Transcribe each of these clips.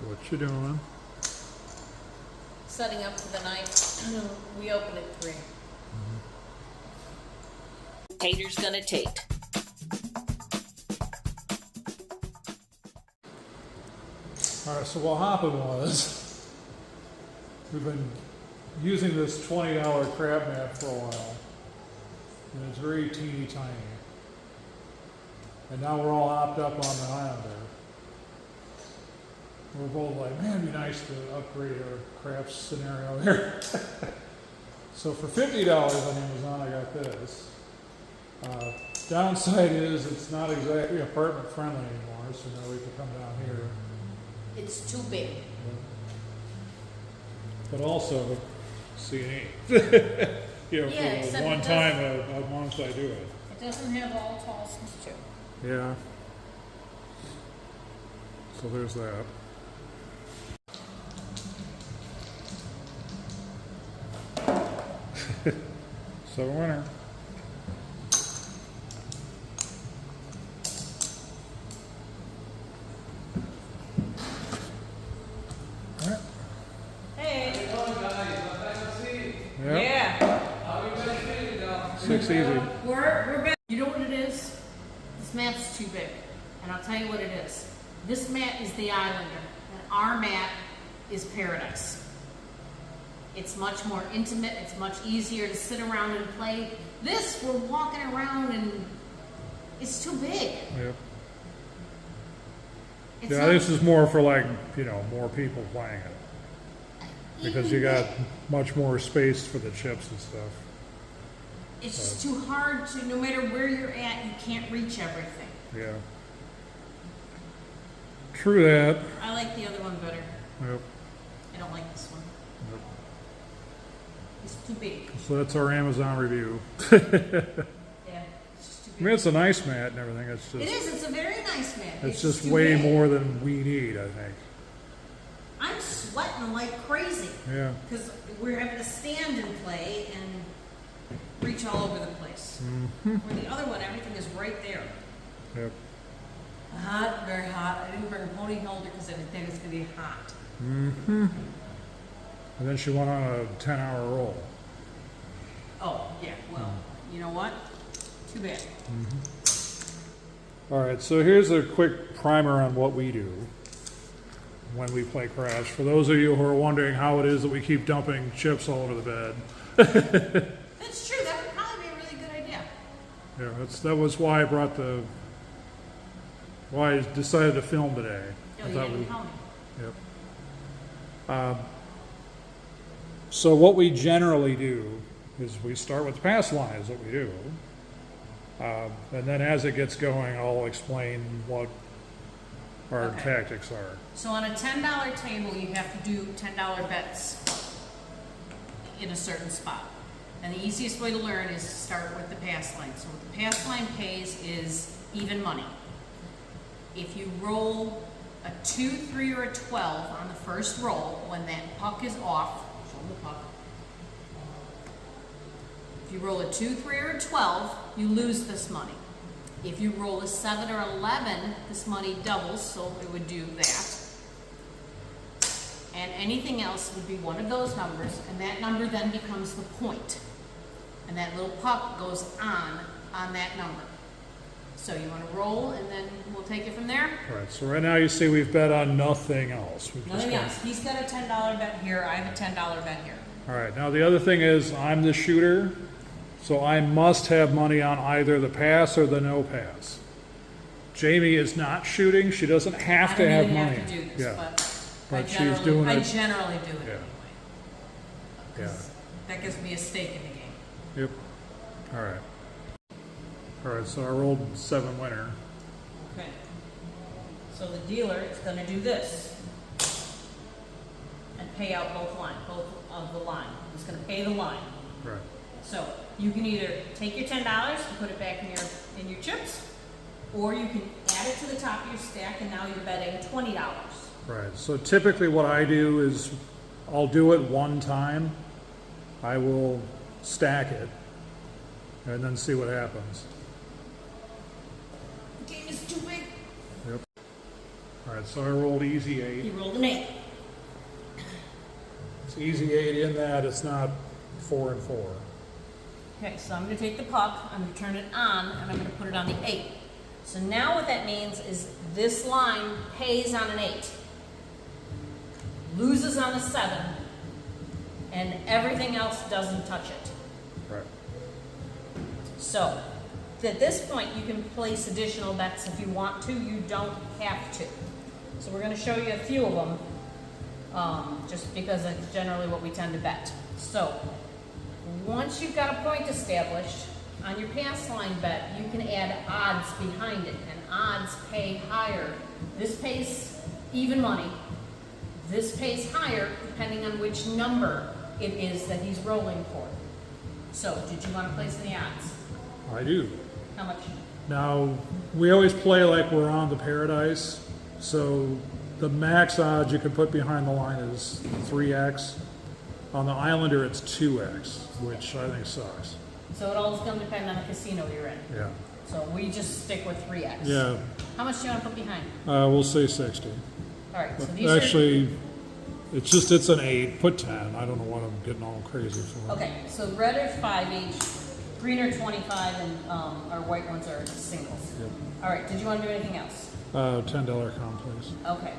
What you doing? Setting up for the night. We open at 3. Tater's gonna Tate. Alright, so what happened was, we've been using this $20 crab mat for a while, and it's very teeny tiny. And now we're all hopped up on the Highlander. We're both like, man, it'd be nice to upgrade our craft scenario here. So for $50 on Amazon, I got this. Downside is it's not exactly apartment friendly anymore, so now we have to come down here. It's too big. But also, C&E. You know, Yeah, for except the one it time a month I do it. It doesn't have all tallness too. Yeah. So there's that. So winner. Alright. Hey. Yeah. Yeah. 6 easy. We're back. You know what it is? This mat's too big. And I'll tell you what it is. This mat is the Islander, and our mat is Paradise. It's much more intimate. It's much easier to sit around and play. This, we're walking around and it's too big. Yep. It's Yeah, not- this is more for like, you know, more people playing it. Because you got much more space for the chips and stuff. It's just too hard to, no matter where you're at, you can't reach everything. Yeah. True that. I like the other one better. Yep. I don't like this one. Yep. It's too big. So that's our Amazon review. Yeah, it's just too I big. mean, it's a nice mat and everything. It's It just, is. It's a very nice mat. it's just too way big. more than we need, I think. I'm sweating like crazy Yeah. because we're having to stand and play and reach all over the place. Where the other one, everything is right there. Yep. Hot, very hot. I didn't bring a pony holder because I didn't think it was going to be hot. And then she went on a 10-hour roll. Oh, yeah. Well, you know what? Too bad. All right, so here's a quick primer on what we do when we play Crash. For those of you who are wondering how it is that we keep dumping chips all over the bed. That's true. That would probably be a really good idea. Yeah, that was why I brought why I decided to film today. Oh, I you thought didn't we- tell me. Yep. So what we generally do is we start with the pass line is what we do. And then as it gets going, I'll explain what our Okay. tactics are. So on a $10 table, you have to do $10 bets in a certain spot. And the easiest way to learn is to start with the pass line. So what the pass line pays is even money. If you roll a 2, 3, or a 12 on the first roll, when that puck is off, show them the puck. If you roll a 2, 3, or a 12, you lose this money. If you roll a 7 or 11, this money doubles, so it would do that. And anything else would be one of those numbers, and that number then becomes the point. And that little puck goes on that number. So you want to roll, and then we'll take it from there. All right, so right now you see we've bet on nothing else. We've just Nothing gone- else. He's got a $10 bet here. I have a $10 bet here. All right, now the other thing is I'm the shooter, so I must have money on either the pass or the no pass. Jamie is not shooting. She doesn't have to have I don't even money. have to do this, Yeah. but But she's doing I it. generally do it Yeah. anyway. Yeah. 'Cause that gives me a stake in the game. Yep. All right. All right, so I rolled 7 winner. Okay. So the dealer is going to do this and pay out both of the line. He's going to pay the line. Right. So you can either take your $10 and put it back in your chips, or you can add it to the top of your stack, and now you're betting $20. Right. So typically what I do is I'll do it one time. I will stack it and then see what happens. The game is too big. Yep. All right, so I rolled easy He 8. rolled an 8. It's easy 8 in that it's not 4 and 4. Okay, so I'm going to take the puck, I'm going to turn it on, and I'm going to put it on the 8. So now what that means is this line pays on an 8, loses on a 7, and everything else doesn't touch it. Right. So at this point, you can place additional bets if you want to. You don't have to. So we're going to show you a few of them, just because it's generally what we tend to bet. So once you've got a point established, on your pass line bet, you can add odds behind it, and odds pay higher. This pays even money. This pays higher depending on which number it is that he's rolling for. So, did you want to place any odds? I do. How much? Now, we always play like we're on the Paradise, so the max odds you can put behind the line is 3x. On the Islander, it's 2x, which I think sucks. So it all's going to depend on the casino you're in. Yeah. So we just stick with 3x. Yeah, How much do you want to put behind? we'll say 60. All right, so these Actually, it's an 8. Put 10. I don't know what I'm getting all crazy for. are... Okay, so red are 5 each, green are 25, and our white ones are singles. Yep. All right, did you want to do anything else? $10 count, please. Okay.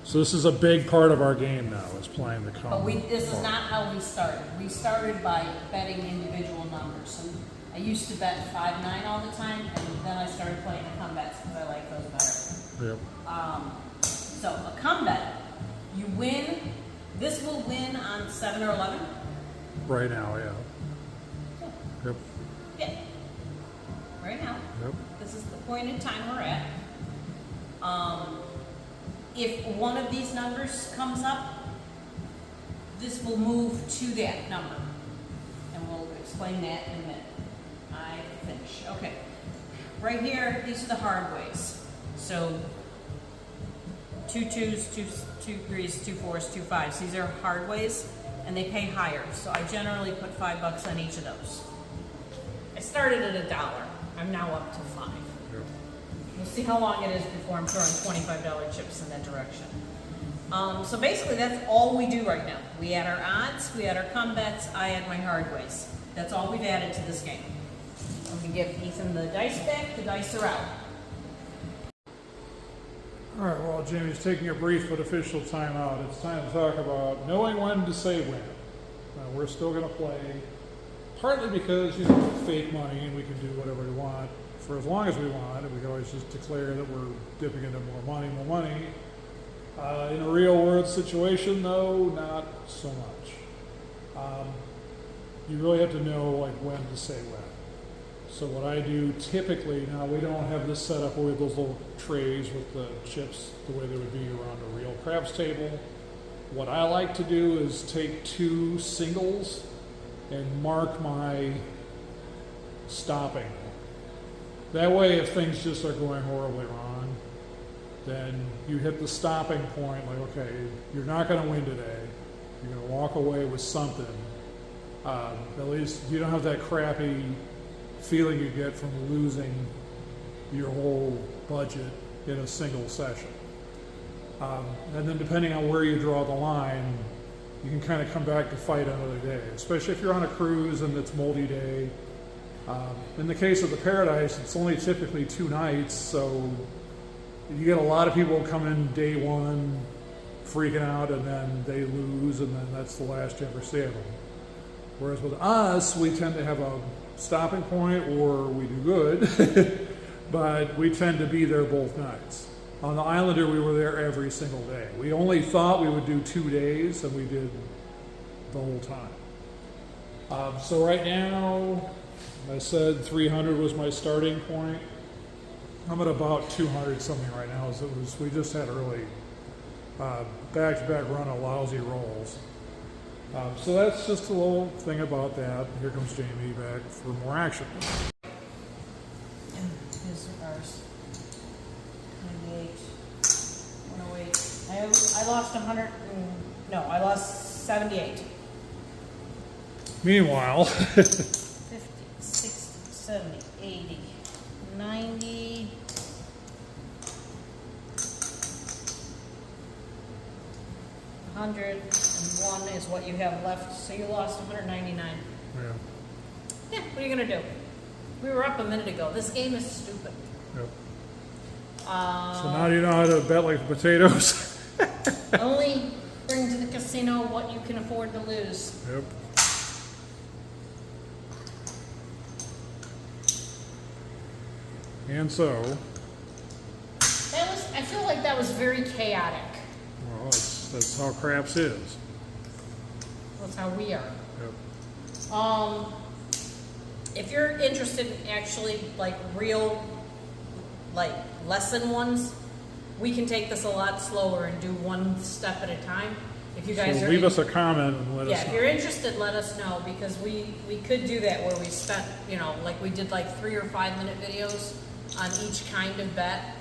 So this is a big part of our game now, is playing the combo. But this is not how we started. We started by betting individual numbers. So I used to bet 5-9 all the time, and then I started playing the combats because I like those better. Yep. So a combat, you win. This will win on 7 or 11. Right now, yeah. Yep. Yeah. Right now. Yep. This is the point in time we're at. If one of these numbers comes up, this will move to that number. And we'll explain that in a minute. I finish. Okay. Right here, these are the hard ways. So 2 2s, 2 3s, 2 4s, 2 5s. These are hard ways, and they pay higher. So I generally put $5 on each of those. I started at $1. I'm now up to 5. Yep. We'll see how long it is before I'm throwing $25 chips in that direction. So basically, that's all we do right now. We add our odds, we add our combats, I add my hard ways. That's all we've added to this game. I'm going to give Ethan the dice back. The dice are out. All right, well, Jamie's taking a brief but official timeout. It's time to talk about knowing when to say when. We're still going to play, partly because, fake money and we can do whatever we want for as long as we want, and we can always just declare that we're dipping into more money. In a real world situation, though, not so much. You really have to know when to say when. So what I do typically, now we don't have this set up where we have those little trays with the chips the way they would be around a real craps table. What I like to do is take 2 singles and mark my stopping. That way, if things just are going horribly wrong, then you hit the stopping point, like, okay, you're not going to win today. You're going to walk away with something. At least you don't have that crappy feeling you get from losing your whole budget in a single session. And then depending on where you draw the line, you can kind of come back to fight another day, especially if you're on a cruise and it's multi-day. In the case of the Paradise, it's only typically 2 nights, so you get a lot of people come in day 1 freaking out, and then they lose, and then that's the last you ever see of them. Whereas with us, we tend to have a stopping point, or we do good, but we tend to be there both nights. On the Islander, we were there every single day. We only thought we would do 2 days, and we did the whole time. So right now, I said 300 was my starting point. I'm at about 200 something right now. We just had a really back-to-back run of lousy rolls. So that's just a little thing about that. Here comes Jamie back for more action. Here's ours. 98, 108. I lost 100. I lost 78. Meanwhile, 50, 60, 70, 80, 90, 101 is what you have left, so you lost 199. Yeah, Yeah, what are you gonna do? We were up a minute ago. This game is stupid. yep. So now you know how to bet like potatoes? Only bring to the casino what you can afford to lose. Yep. And so, I feel like that was very chaotic. well, that's how craps is. That's how we are. Yep. If you're interested in actually like real, like lesson ones, we can take this a lot slower and do one step at a time. If you guys So are leave us a comment and let yeah, us if know. you're interested, let us know, because we could do that where we spent, you know, like we did like 3 or 5 minute videos on each kind of bet.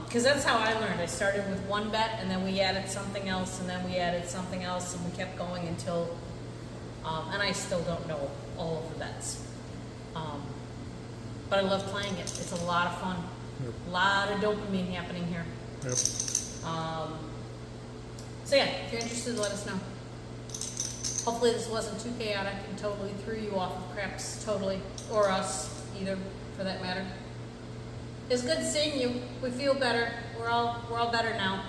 Because that's how I learned. I started with one bet, and then we added something else, and then we added something else, and we kept going until, and I still don't know all of the bets. But I love playing it. It's a lot of fun. Yep. A lot of dopamine happening here. Yep. So yeah, if you're interested, let us know. Hopefully this wasn't too chaotic and totally threw you off of craps totally, or us, either, for that matter. It's good seeing you. We feel better. We're all better now.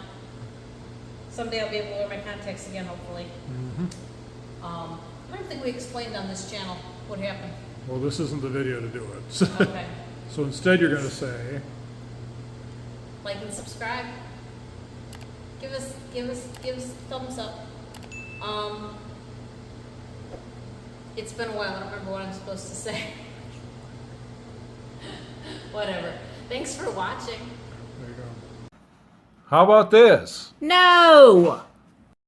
Someday I'll be able to wear my contacts again, hopefully. I don't think we explained on this channel what happened. Well, this isn't the video to do it. Okay. So instead you're going to say, Like and subscribe. Give us thumbs up. It's been a while. I don't remember what I'm supposed to say. Whatever. Thanks for watching. there you go. How about this? No!